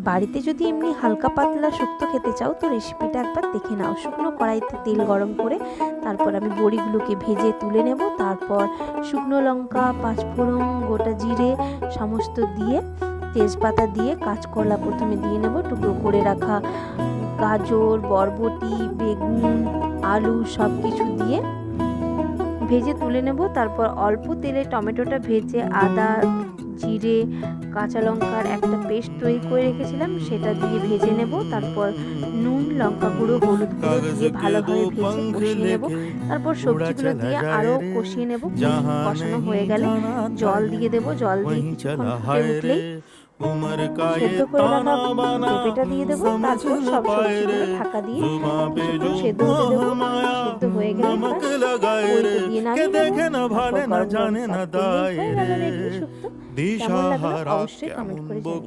বাড়িতে যদি এমনি হালকা পাতলা শুক্তো খেতে চাও তো রেসিপিটা একবার দেখে নাও। শুকনো কড়াইতে তেল গরম করে তারপর আমি বড়িগুলোকে ভেজে তুলে নেব। তারপর শুকনো লঙ্কা, পাঁচফোড়ন, গোটা জিরে সমস্ত দিয়ে, তেজপাতা দিয়ে কাঁচকলা প্রথমে দিয়ে নেব। টুকরো করে রাখা গাজর, বরবটি, বেগুন, আলু সব কিছু দিয়ে ভেজে তুলে নেব। তারপর অল্প তেলে টমেটোটা ভেজে আদা, জিরে, কাঁচা লঙ্কার একটা পেস্ট তৈরি করে রেখেছিলাম সেটা দিয়ে ভেজে নেব। তারপর নুন, লঙ্কা গুঁড়ো, হলুদ গুঁড়ো দিয়ে ভালোভাবে ভেজে কষিয়ে নেব। তারপর সবজিগুলো দিয়ে আরও কষিয়ে নেব। কষানো হয়ে গেলে জল দিয়ে দেব। জল দিয়ে কিছুক্ষণ ফুটে উঠলেই সেদ্ধ করে রাখা পেঁপেটা দিয়ে দেবো। তারপর সব সবজিগুলো ঢাকা দিয়ে কিছুক্ষণ সেদ্ধ হতে দেবো। সেদ্ধ হয়ে গেলে বড়িটা দিয়ে নামিয়ে নেবো। তারপর গরম গরম সার্ভ করলেই হয়ে গেল রেডি শুক্তো। কেমন লাগলো অবশ্যই কমেন্ট করে জানিও।